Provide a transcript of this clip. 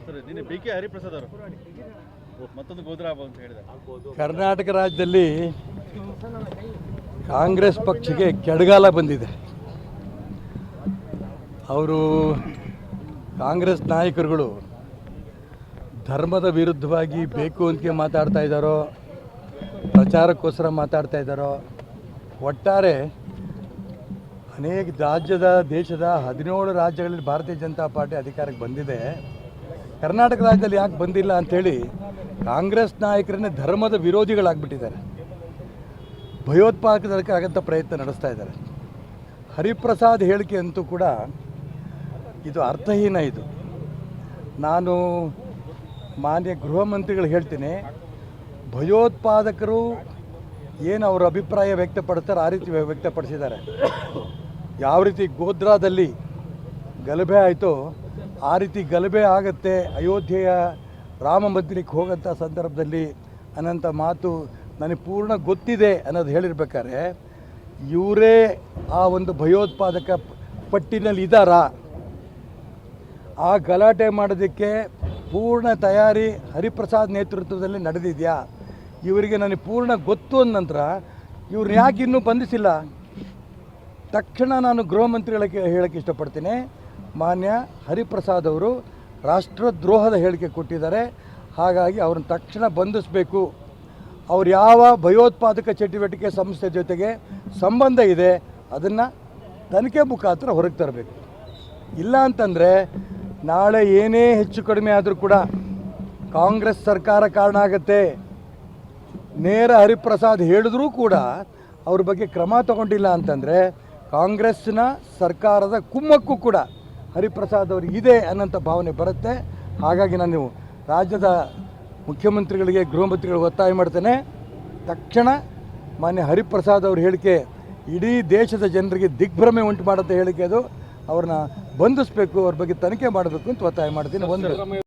Sir ನಿನ್ನೆ BK Hariprasad ಅವರು ಮತ್ತೊಂದು ಗೋದ್ರಾ ಅಂತ ಹೇಳಿದ್ದಾರೆ. ಕರ್ನಾಟಕ ರಾಜ್ಯದಲ್ಲಿ ಕಾಂಗ್ರೆಸ್ ಪಕ್ಷಕ್ಕೆ ಕೆಡಗಾಲ ಬಂದಿದೆ. ಅವರು ಕಾಂಗ್ರೆಸ್ ನಾಯಕರುಗಳು ಧರ್ಮದ ವಿರುದ್ಧವಾಗಿ ಬೇಕು ಅಂತ ಮಾತಾಡ್ತಾ ಇದ್ದಾರೋ, ಪ್ರಚಾರಕ್ಕೋಸ್ಕರ ಮಾತಾಡ್ತಾ ಇದ್ದಾರೋ, ಒಟ್ಟಾರೆ ಅನೇಕ ದೇಶದ 17 ರಾಜ್ಯಗಳಲ್ಲಿ ಭಾರತೀಯ ಜನತಾ ಪಾರ್ಟಿ ಅಧಿಕಾರಕ್ಕೆ ಬಂದಿದೆ. ಕರ್ನಾಟಕ ರಾಜ್ಯದಲ್ಲಿ ಯಾಕೆ ಬಂದಿಲ್ಲ ಅಂಥೇಳಿ ಕಾಂಗ್ರೆಸ್ ನಾಯಕರನ್ನೇ ಧರ್ಮದ ವಿರೋಧಿಗಳಾಗ್ಬಿಟ್ಟಿದ್ದಾರೆ. ಭಯೋತ್ಪಾದಕಕ್ಕಾಗಂಥ ಪ್ರಯತ್ನ ನಡೆಸ್ತಾ ಇದ್ದಾರೆ. ಹರಿಪ್ರಸಾದ್ ಹೇಳಿಕೆ ಅಂತೂ ಕೂಡ ಇದು ಅರ್ಥಹೀನ. ಇದು ನಾನು ಮಾನ್ಯ ಗೃಹ ಮಂತ್ರಿಗಳು ಹೇಳ್ತೀನಿ, ಭಯೋತ್ಪಾದಕರು ಏನು ಅವರ ಅಭಿಪ್ರಾಯ ವ್ಯಕ್ತಪಡ್ತಾರೆ ಆ ರೀತಿ ವ್ಯಕ್ತಪಡಿಸಿದ್ದಾರೆ. ಯಾವ ರೀತಿ ಗೋಧ್ರಾದಲ್ಲಿ ಗಲಭೆ ಆಯಿತೋ ಆ ರೀತಿ ಗಲಭೆ ಆಗತ್ತೆ ಅಯೋಧ್ಯೆಯ ರಾಮ ಮಂದಿರಕ್ಕೆ ಹೋಗೋಂಥ ಸಂದರ್ಭದಲ್ಲಿ ಅನ್ನೋಂಥ ಮಾತು ನನಗೆ ಪೂರ್ಣ ಗೊತ್ತಿದೆ ಅನ್ನೋದು ಹೇಳಿರ್ಬೇಕಾದ್ರೆ, ಇವರೇ ಆ ಒಂದು ಭಯೋತ್ಪಾದಕ ಪಟ್ಟಿನಲ್ಲಿ ಇದ್ದಾರಾ? ಆ ಗಲಾಟೆ ಮಾಡೋದಕ್ಕೆ ಪೂರ್ಣ ತಯಾರಿ ಹರಿಪ್ರಸಾದ್ ನೇತೃತ್ವದಲ್ಲಿ ನಡೆದಿದೆಯಾ? ಇವರಿಗೆ ನನಗೆ ಪೂರ್ಣ ಗೊತ್ತು ಅಂದ ನಂತರ ಇವ್ರನ್ನ ಯಾಕೆ ಇನ್ನೂ ಬಂಧಿಸಿಲ್ಲ? ತಕ್ಷಣ ನಾನು ಗೃಹ ಮಂತ್ರಿಗಳಿಗೆ ಹೇಳೋಕ್ಕೆ ಇಷ್ಟಪಡ್ತೀನಿ, ಮಾನ್ಯ ಹರಿಪ್ರಸಾದ್ ಅವರು ರಾಷ್ಟ್ರದ್ರೋಹದ ಹೇಳಿಕೆ ಕೊಟ್ಟಿದ್ದಾರೆ. ಹಾಗಾಗಿ ಅವ್ರನ್ನ ತಕ್ಷಣ ಬಂಧಿಸಬೇಕು. ಅವ್ರು ಯಾವ ಭಯೋತ್ಪಾದಕ ಚಟುವಟಿಕೆ ಸಂಸ್ಥೆ ಜೊತೆಗೆ ಸಂಬಂಧ ಇದೆ ಅದನ್ನು ತನಿಖೆ ಮುಖಾಂತರ ಹೊರಗೆ ತರಬೇಕು. ಇಲ್ಲ ಅಂತಂದರೆ ನಾಳೆ ಏನೇ ಹೆಚ್ಚು ಕಡಿಮೆ ಆದರೂ ಕೂಡ ಕಾಂಗ್ರೆಸ್ ಸರ್ಕಾರ ಕಾರಣ ಆಗುತ್ತೆ. ನೇರ ಹರಿಪ್ರಸಾದ್ ಹೇಳಿದ್ರೂ ಕೂಡ ಅವ್ರ ಬಗ್ಗೆ ಕ್ರಮ ತಗೊಂಡಿಲ್ಲ ಅಂತಂದರೆ ಕಾಂಗ್ರೆಸ್ನ ಸರ್ಕಾರದ ಕುಮ್ಮಕ್ಕು ಕೂಡ ಹರಿಪ್ರಸಾದ್ ಅವ್ರಿಗೆ ಇದೆ ಅನ್ನೋಂಥ ಭಾವನೆ ಬರುತ್ತೆ. ಹಾಗಾಗಿ ನಾನು ರಾಜ್ಯದ ಮುಖ್ಯಮಂತ್ರಿಗಳಿಗೆ ಗೃಹ ಮಂತ್ರಿಗಳಿಗೆ ಒತ್ತಾಯ ಮಾಡ್ತೇನೆ, ತಕ್ಷಣ ಮಾನ್ಯ ಹರಿಪ್ರಸಾದ್ ಅವ್ರ ಹೇಳಿಕೆ ಇಡೀ ದೇಶದ ಜನರಿಗೆ ದಿಗ್ಭ್ರಮೆ ಉಂಟು ಮಾಡುತ್ತೆ ಹೇಳಿಕೆ ಅದು. ಅವ್ರನ್ನ ಬಂಧಿಸಬೇಕು, ಅವ್ರ ಬಗ್ಗೆ ತನಿಖೆ ಮಾಡಬೇಕು ಅಂತ ಒತ್ತಾಯ ಮಾಡ್ತೀನಿ. ಒಂದು